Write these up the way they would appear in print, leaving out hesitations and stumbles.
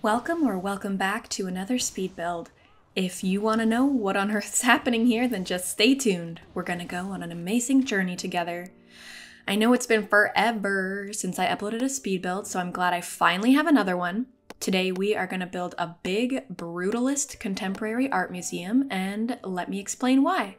Welcome back to another speed build. If you want to know what on earth is happening here, then just stay tuned. We're gonna go on an amazing journey together. I know it's been forever since I uploaded a speed build, so I'm glad I finally have another one. Today we are gonna build a big brutalist contemporary art museum, and let me explain why.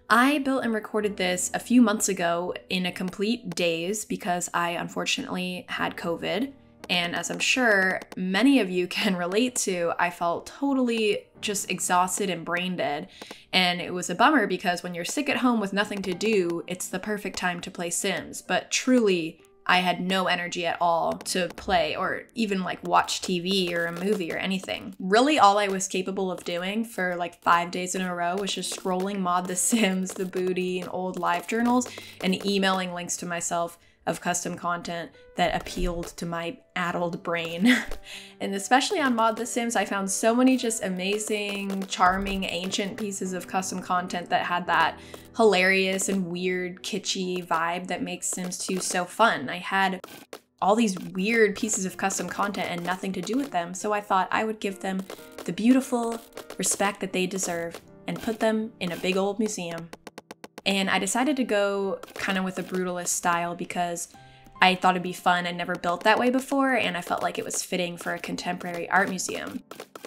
I built and recorded this a few months ago in a complete daze because I unfortunately had COVID. And as I'm sure many of you can relate to, I felt totally just exhausted and brain dead. And it was a bummer because when you're sick at home with nothing to do, it's the perfect time to play Sims. But truly, I had no energy at all to play or even like watch TV or a movie or anything. Really, all I was capable of doing for like 5 days in a row was just scrolling Mod The Sims, The Booty, and old live journals and emailing links to myself of custom content that appealed to my addled brain. And especially on Mod The Sims, I found so many just amazing, charming, ancient pieces of custom content that had that hilarious and weird, kitschy vibe that makes Sims 2 so fun. I had all these weird pieces of custom content and nothing to do with them, so I thought I would give them the beautiful respect that they deserve and put them in a big old museum. And I decided to go kind of with a brutalist style because I thought it'd be fun. I'd never built that way before, and I felt like it was fitting for a contemporary art museum.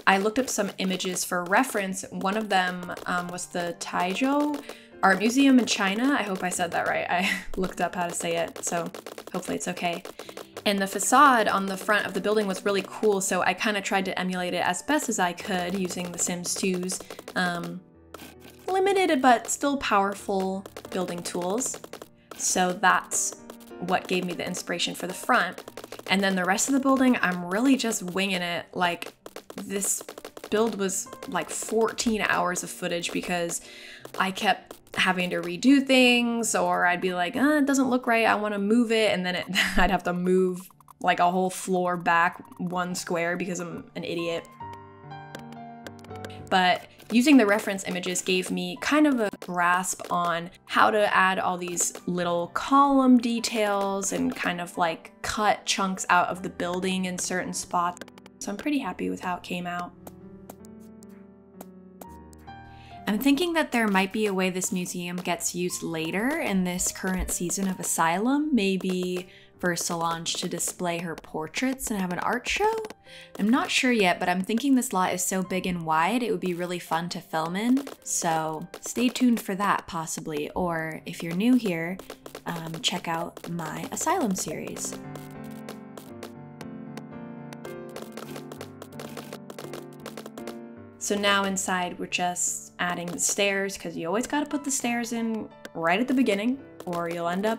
I looked up some images for reference. One of them was the Taizhou Art Museum in China. I hope I said that right. I looked up how to say it, so hopefully it's okay. And the facade on the front of the building was really cool, so I kind of tried to emulate it as best as I could using The Sims 2's limited but still powerful building tools. So that's what gave me the inspiration for the front. And then the rest of the building, I'm really just winging it. Like, this build was like 14 hours of footage because I kept having to redo things, or I'd be like, it doesn't look right, I want to move it, and then I'd have to move like a whole floor back 1 square because I'm an idiot. But using the reference images gave me kind of a grasp on how to add all these little column details and kind of like cut chunks out of the building in certain spots. So I'm pretty happy with how it came out. I'm thinking that there might be a way this museum gets used later in this current season of Asylum, maybe for Solange to display her portraits and have an art show? I'm not sure yet, but I'm thinking this lot is so big and wide it would be really fun to film in, so stay tuned for that possibly, or if you're new here, check out my Asylum series. So now inside we're just adding the stairs, because you always gotta put the stairs in right at the beginning or you'll end up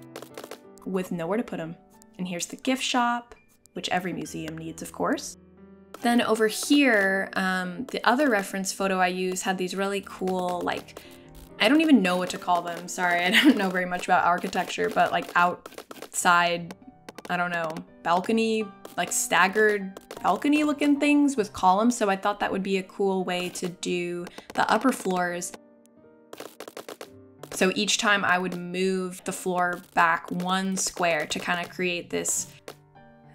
with nowhere to put them. And here's the gift shop, which every museum needs, of course. Then over here, the other reference photo I used had these really cool, like, I don't even know what to call them. Sorry, I don't know very much about architecture, but like outside, I don't know, balcony, like staggered balcony looking things with columns. So I thought that would be a cool way to do the upper floors. So each time I would move the floor back 1 square to kind of create this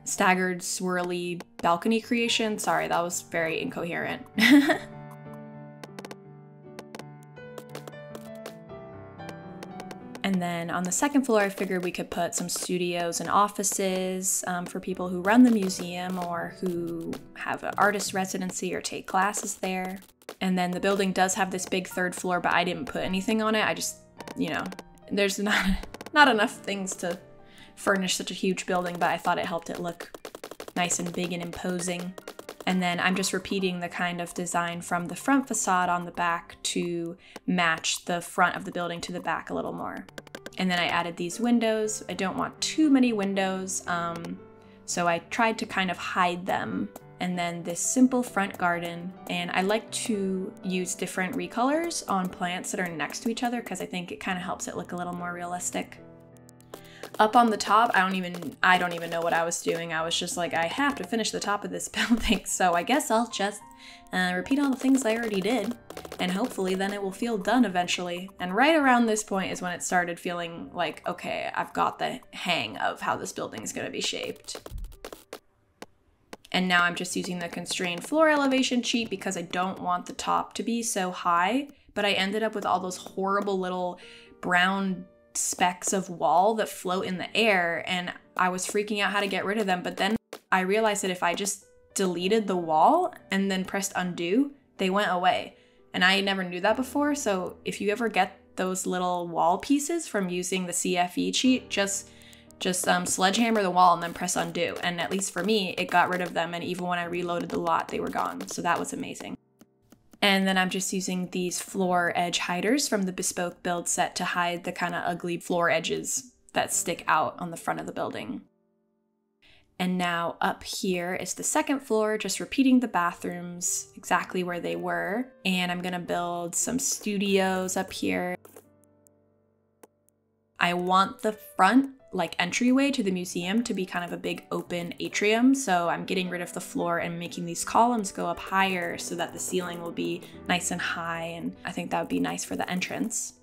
staggered, swirly balcony creation. Sorry, that was very incoherent. And then on the second floor, I figured we could put some studios and offices for people who run the museum or who have an artist residency or take classes there. And then the building does have this big 3rd floor, but I didn't put anything on it. I just, you know, there's not enough things to furnish such a huge building, but I thought it helped it look nice and big and imposing. And then I'm just repeating the kind of design from the front facade on the back to match the front of the building to the back a little more. And then I added these windows. I don't want too many windows, so I tried to kind of hide them. And then this simple front garden, and I like to use different recolors on plants that are next to each other because I think it kind of helps it look a little more realistic. Up on the top, I don't even know what I was doing. I was just like, I have to finish the top of this building, so I guess I'll just repeat all the things I already did, and hopefully then it will feel done eventually. And right around this point is when it started feeling like, okay, I've got the hang of how this building is going to be shaped. And now I'm just using the constrained floor elevation cheat because I don't want the top to be so high, but I ended up with all those horrible little brown specks of wall that float in the air, and I was freaking out how to get rid of them. But then I realized that if I just deleted the wall and then pressed undo, they went away. And I never knew that before. So if you ever get those little wall pieces from using the CFE cheat, just sledgehammer the wall and then press undo. And at least for me, it got rid of them. And even when I reloaded the lot, they were gone. So that was amazing. And then I'm just using these floor edge hiders from the bespoke build set to hide the kind of ugly floor edges that stick out on the front of the building. And now up here is the second floor, just repeating the bathrooms exactly where they were. And I'm gonna build some studios up here. I want the front entryway to the museum to be kind of a big open atrium, so I'm getting rid of the floor and making these columns go up higher so that the ceiling will be nice and high, and I think that would be nice for the entrance.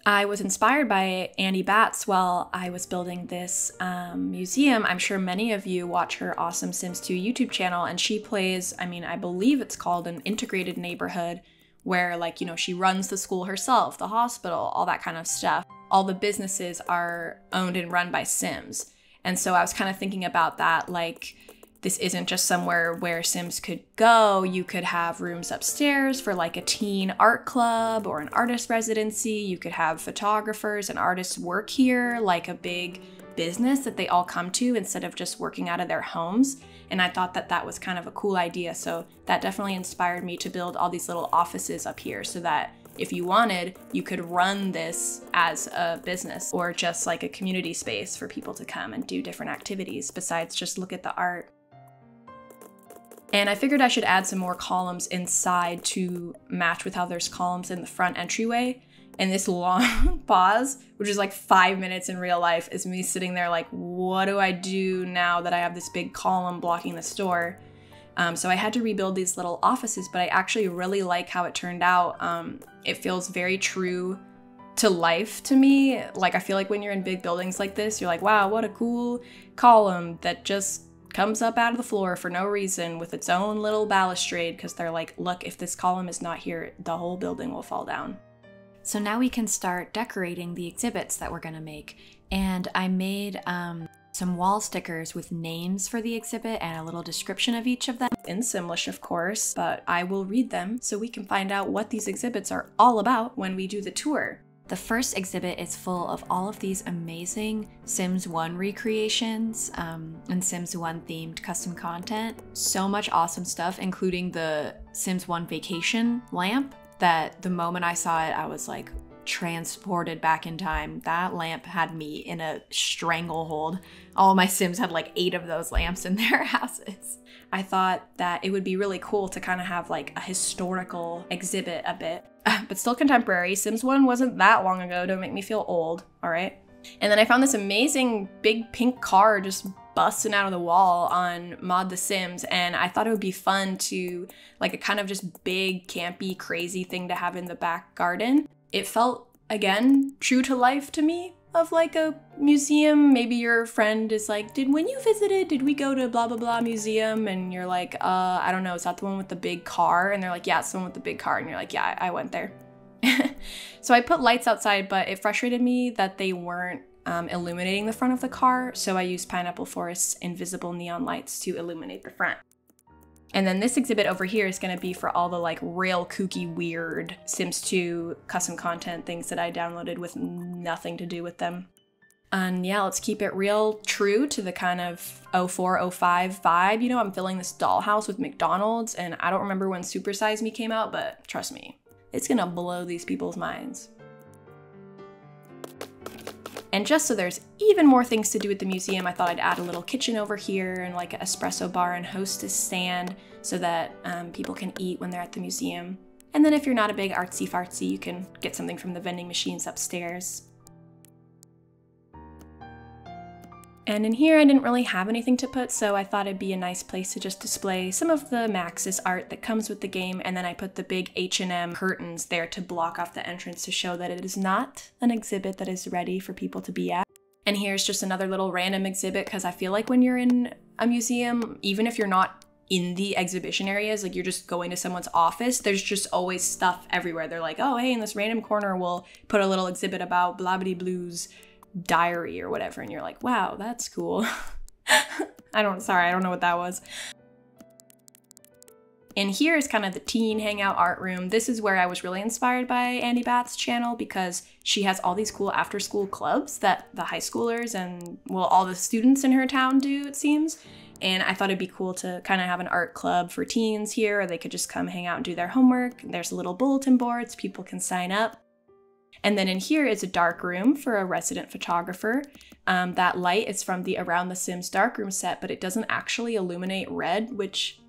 I was inspired by Andy Batts while I was building this museum. I'm sure many of you watch her awesome Sims 2 YouTube channel, and she plays, I believe it's called an integrated neighborhood, where she runs the school herself, the hospital, all that kind of stuff. All the businesses are owned and run by Sims. And so I was kind of thinking about that, this isn't just somewhere where Sims could go. You could have rooms upstairs for a teen art club or an artist residency. You could have photographers and artists work here, like a big business that they all come to instead of just working out of their homes. And I thought that that was kind of a cool idea. So that definitely inspired me to build all these little offices up here so that if you wanted, you could run this as a business or just a community space for people to come and do different activities besides just look at the art. And I figured I should add some more columns inside to match with how there's columns in the front entryway. And this long pause, which is 5 minutes in real life, is me sitting there what do I do now that I have this big column blocking the store? So I had to rebuild these little offices, but I actually really like how it turned out. It feels very true to life to me. I feel like when you're in big buildings like this, you're wow, what a cool column that just comes up out of the floor for no reason with its own little balustrade, because they're look, if this column is not here, the whole building will fall down. So now we can start decorating the exhibits that we're gonna make. And I made some wall stickers with names for the exhibit and a little description of each of them. In Simlish, of course, but I will read them so we can find out what these exhibits are all about when we do the tour. The first exhibit is full of all of these amazing Sims 1 recreations and Sims 1 themed custom content. So much awesome stuff, including the Sims 1 vacation lamp that the moment I saw it, I was transported back in time. That lamp had me in a stranglehold. All of my Sims had 8 of those lamps in their houses. I thought that it would be really cool to kind of have a historical exhibit a bit, but still contemporary. Sims 1 wasn't that long ago. Don't make me feel old, all right? And then I found this amazing big pink car just busting out of the wall on Mod the Sims, and I thought it would be fun to a kind of just big, campy, crazy thing to have in the back garden. It felt, again, true to life to me, of a museum. Maybe your friend is when you visited, did we go to blah blah blah museum? And you're I don't know, is that the one with the big car? And they're yeah, it's the one with the big car. And you're yeah, I went there. So I put lights outside, but it frustrated me that they weren't illuminating the front of the car. So I used Pineapple Forest's invisible neon lights to illuminate the front. And then this exhibit over here is going to be for all the real kooky, weird Sims 2 custom content things that I downloaded with nothing to do with them. And yeah, let's keep it real true to the kind of 04, 05 vibe. I'm filling this dollhouse with McDonald's, and I don't remember when Super Size Me came out, but trust me, it's gonna blow these people's minds. And just so there's even more things to do at the museum, I thought I'd add a little kitchen over here and an espresso bar and hostess stand so that people can eat when they're at the museum. And then if you're not a big artsy fartsy, you can get something from the vending machines upstairs. And in here, I didn't really have anything to put, so I thought it'd be a nice place to just display some of the Maxis art that comes with the game, and then I put the big H&M curtains there to block off the entrance to show that it is not an exhibit that is ready for people to be at. And here's just another little random exhibit, because I feel like when you're in a museum, even if you're not in the exhibition areas, like you're just going to someone's office, there's just always stuff everywhere. They're like, oh, hey, in this random corner, we'll put a little exhibit about Blabbity Blue's diary or whatever. And you're like, wow, that's cool. I don't know what that was. And here is kind of the teen hangout art room. This is where I was really inspired by Andy Bath's channel because she has all these cool after school clubs that the high schoolers and, well, all the students in her town do, it seems. And I thought it'd be cool to kind of have an art club for teens here, or they could just come hang out and do their homework. There's a little bulletin boards, people can sign up. And then in here is a dark room for a resident photographer. That light is from the Around the Sims darkroom set, but it doesn't actually illuminate red, which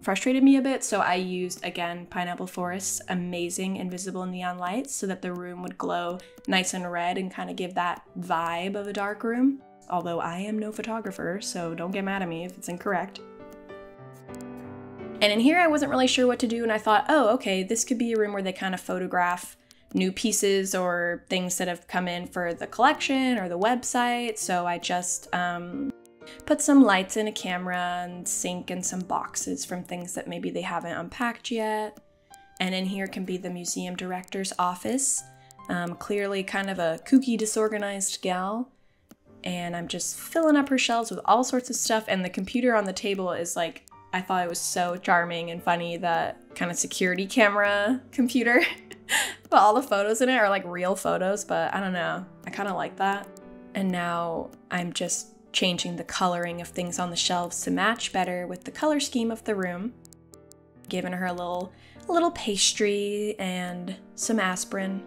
frustrated me a bit. So I used, again, Pineapple Forest's amazing invisible neon lights so that the room would glow nice and red and kind of give that vibe of a dark room. Although I am no photographer, so don't get mad at me if it's incorrect. And in here I wasn't really sure what to do, and I thought, oh, okay, this could be a room where they kind of photograph new pieces or things that have come in for the collection or the website. So I just put some lights in a camera and sink in some boxes from things that maybe they haven't unpacked yet. And in here can be the museum director's office. Clearly kind of a kooky, disorganized gal. And I'm just filling up her shelves with all sorts of stuff. And the computer on the table is like, I thought it was so charming and funny, that kind of security camera computer. But all the photos in it are like real photos, but I don't know. I kind of like that. And now I'm just changing the coloring of things on the shelves to match better with the color scheme of the room. Giving her a little pastry and some aspirin.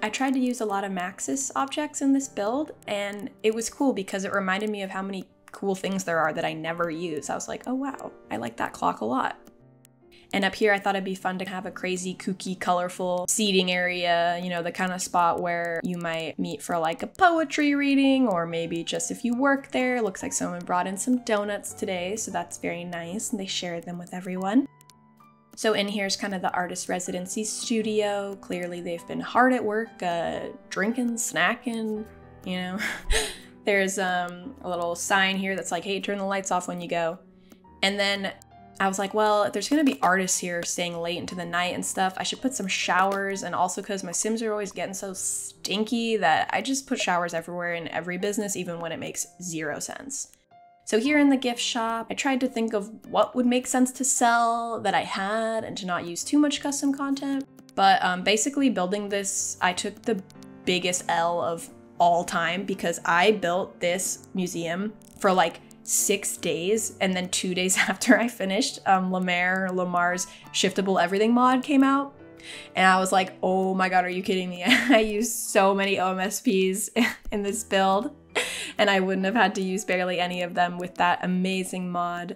I tried to use a lot of Maxis objects in this build, and it was cool because it reminded me of how many cool things there are that I never use. I was like, oh wow, I like that clock a lot. And up here I thought it'd be fun to have a crazy, kooky, colorful seating area, you know, the kind of spot where you might meet for like a poetry reading, or maybe just if you work there. Looks like someone brought in some donuts today, so that's very nice, and they shared them with everyone. So in here's kind of the artist residency studio. Clearly they've been hard at work, drinking, snacking, you know. There's a little sign here that's like, hey, turn the lights off when you go. And then I was like, well, if there's gonna be artists here staying late into the night and stuff, I should put some showers. And also because my Sims are always getting so stinky that I just put showers everywhere in every business, even when it makes 0 sense. So here in the gift shop, I tried to think of what would make sense to sell that I had and to not use too much custom content. But basically building this, I took the biggest L of all time because I built this museum for like 6 days, and then 2 days after I finished, Lamar's Shiftable Everything mod came out. And I was like, oh my god, are you kidding me? I used so many OMSPs in this build, and I wouldn't have had to use barely any of them with that amazing mod.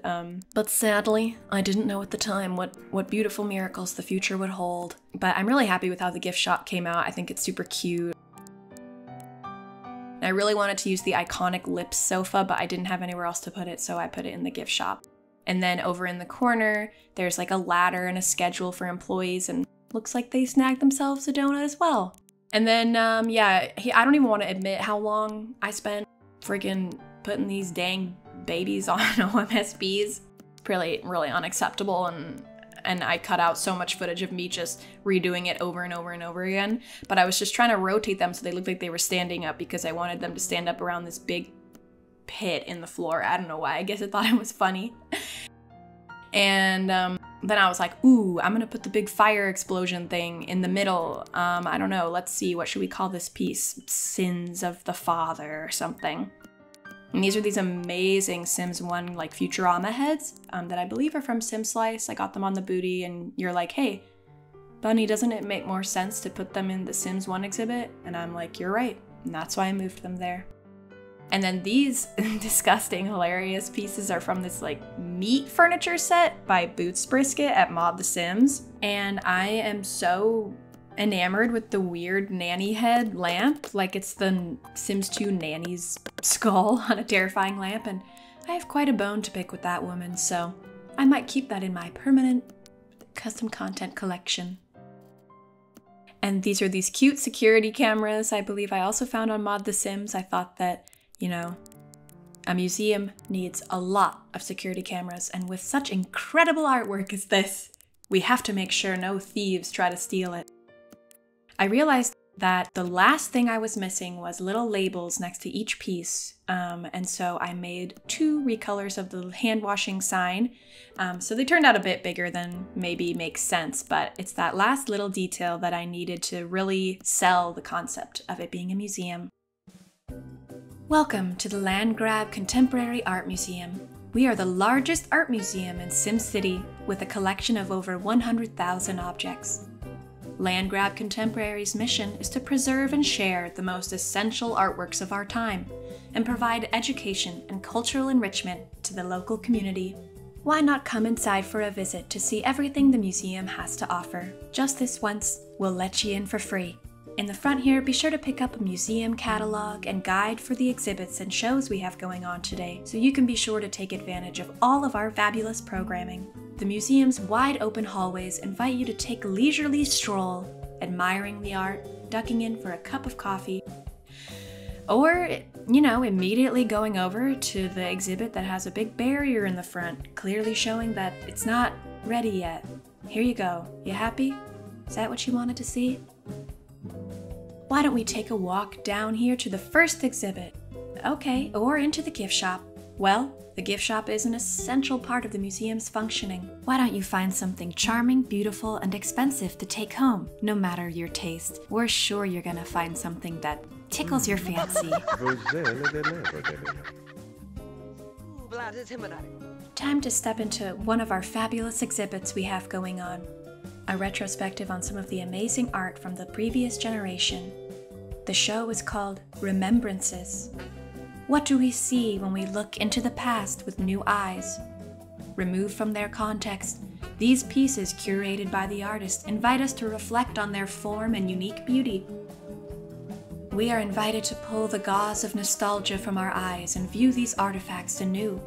But sadly, I didn't know at the time what beautiful miracles the future would hold. But I'm really happy with how the gift shop came out. I think it's super cute. I really wanted to use the iconic lips sofa, but I didn't have anywhere else to put it, so I put it in the gift shop. And then over in the corner, there's like a ladder and a schedule for employees, and looks like they snagged themselves a donut as well. And then, yeah, I don't even want to admit how long I spent friggin' putting these dang babies on OMSBs. Really, really unacceptable, and I cut out so much footage of me just redoing it over and over and over again. But I was just trying to rotate them so they looked like they were standing up because I wanted them to stand up around this big pit in the floor. I don't know why. I guess I thought it was funny. And then I was like, ooh, I'm gonna put the big fire explosion thing in the middle. I don't know. Let's see. What should we call this piece? Sins of the Father or something. And these are these amazing Sims 1 like Futurama heads that I believe are from SimSlice. I got them on the booty, and you're like, hey, Bunny, doesn't it make more sense to put them in the Sims 1 exhibit? And I'm like, you're right. And that's why I moved them there. And then these disgusting, hilarious pieces are from this like meat furniture set by Boots Brisket at Mod The Sims. And I am so enamored with the weird nanny head lamp, like it's the Sims 2 nanny's skull on a terrifying lamp, and I have quite a bone to pick with that woman, so I might keep that in my permanent custom content collection. And these are these cute security cameras I believe I also found on Mod The Sims. I thought that, you know, A museum needs a lot of security cameras, and with such incredible artwork as this, we have to make sure no thieves try to steal it. I realized that the last thing I was missing was little labels next to each piece, and so I made 2 recolors of the hand washing sign. So they turned out a bit bigger than maybe makes sense, but it's that last little detail that I needed to really sell the concept of it being a museum. Welcome to the Landgrab Contemporary Art Museum. We are the largest art museum in SimCity with a collection of over 100,000 objects. Landgrab Contemporary's mission is to preserve and share the most essential artworks of our time and provide education and cultural enrichment to the local community. Why not come inside for a visit to see everything the museum has to offer? Just this once, we'll let you in for free. In the front here, be sure to pick up a museum catalog and guide for the exhibits and shows we have going on today, so you can be sure to take advantage of all of our fabulous programming. The museum's wide open hallways invite you to take a leisurely stroll, admiring the art, ducking in for a cup of coffee, or, immediately going over to the exhibit that has a big barrier in the front, clearly showing that it's not ready yet. Here you go. You happy? Is that what you wanted to see? Why don't we take a walk down here to the first exhibit? Okay, or into the gift shop. Well, the gift shop is an essential part of the museum's functioning. Why don't you find something charming, beautiful, and expensive to take home? No matter your taste, we're sure you're gonna find something that tickles your fancy. Time to step into one of our fabulous exhibits we have going on. A retrospective on some of the amazing art from the previous generation. The show is called Remembrances. What do we see when we look into the past with new eyes? Removed from their context, these pieces curated by the artist invite us to reflect on their form and unique beauty. We are invited to pull the gauze of nostalgia from our eyes and view these artifacts anew.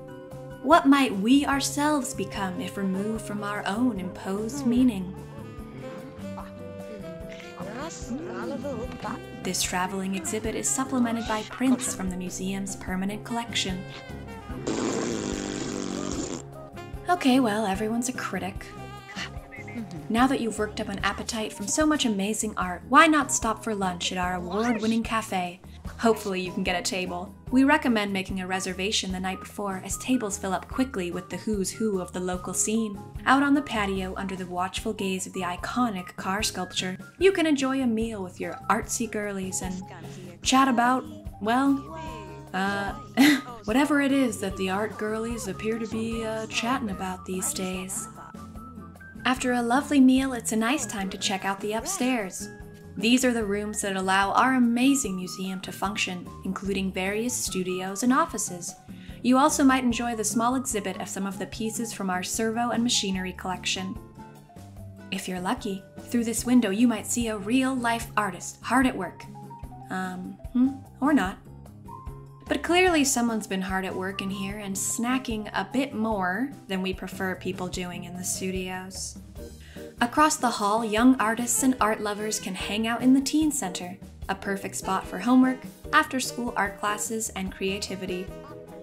What might we ourselves become if removed from our own imposed meaning? This traveling exhibit is supplemented by prints from the museum's permanent collection. Okay, well, everyone's a critic. Now that you've worked up an appetite from so much amazing art, why not stop for lunch at our award-winning cafe? Hopefully you can get a table. We recommend making a reservation the night before, as tables fill up quickly with the who's who of the local scene. Out on the patio, under the watchful gaze of the iconic car sculpture, you can enjoy a meal with your artsy girlies and chat about, well, whatever it is that the art girlies appear to be chatting about these days. After a lovely meal, it's a nice time to check out the upstairs. These are the rooms that allow our amazing museum to function, including various studios and offices. You also might enjoy the small exhibit of some of the pieces from our servo and machinery collection. If you're lucky, through this window you might see a real-life artist hard at work. Or not. But clearly someone's been hard at work in here and snacking a bit more than we prefer people doing in the studios. Across the hall, young artists and art lovers can hang out in the teen center, a perfect spot for homework, after-school art classes, and creativity.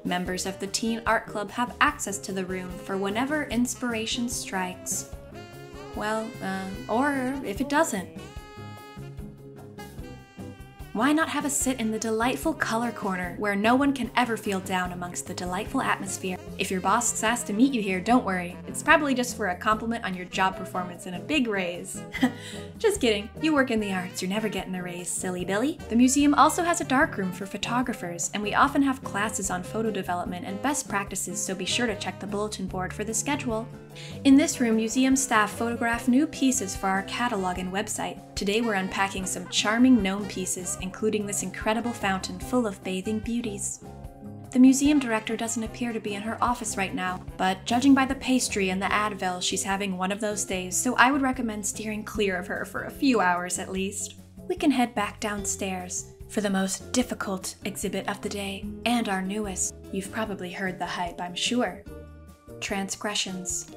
Members of the Teen Art Club have access to the room for whenever inspiration strikes. Well, or if it doesn't. Why not have a sit in the delightful color corner, where no one can ever feel down amongst the delightful atmosphere? If your boss is asked to meet you here, don't worry. It's probably just for a compliment on your job performance and a big raise. Just kidding. You work in the arts, you're never getting a raise, silly Billy. The museum also has a darkroom for photographers, and we often have classes on photo development and best practices, so be sure to check the bulletin board for the schedule. In this room, museum staff photograph new pieces for our catalog and website. Today we're unpacking some charming gnome pieces, including this incredible fountain full of bathing beauties. The museum director doesn't appear to be in her office right now, but judging by the pastry and the Advil, she's having one of those days, so I would recommend steering clear of her for a few hours at least. We can head back downstairs for the most difficult exhibit of the day, and our newest. You've probably heard the hype, I'm sure. Transgressions.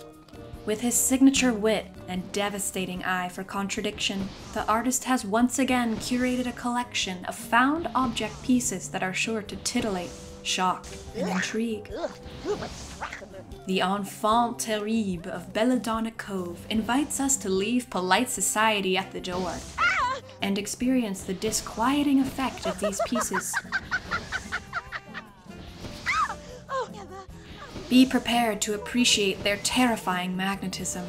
With his signature wit and devastating eye for contradiction, the artist has once again curated a collection of found object pieces that are sure to titillate. shock, and intrigue. The enfant terrible of Belladonna Cove invites us to leave polite society at the door and experience the disquieting effect of these pieces. Be prepared to appreciate their terrifying magnetism.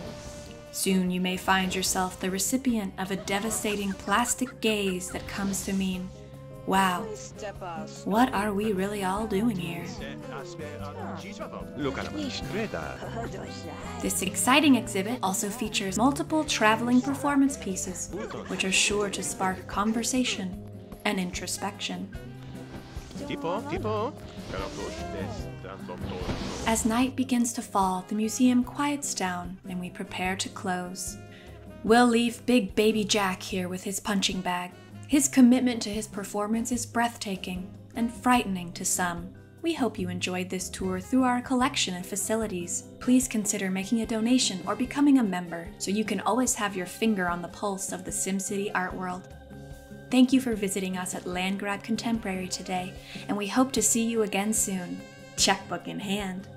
Soon you may find yourself the recipient of a devastating plastic gaze that comes to mean, wow, what are we really all doing here? This exciting exhibit also features multiple traveling performance pieces, which are sure to spark conversation and introspection. As night begins to fall, the museum quiets down and we prepare to close. We'll leave Big Baby Jack here with his punching bag. His commitment to his performance is breathtaking and frightening to some. We hope you enjoyed this tour through our collection and facilities. Please consider making a donation or becoming a member so you can always have your finger on the pulse of the SimCity art world. Thank you for visiting us at Landgrab Contemporary today, and we hope to see you again soon, checkbook in hand.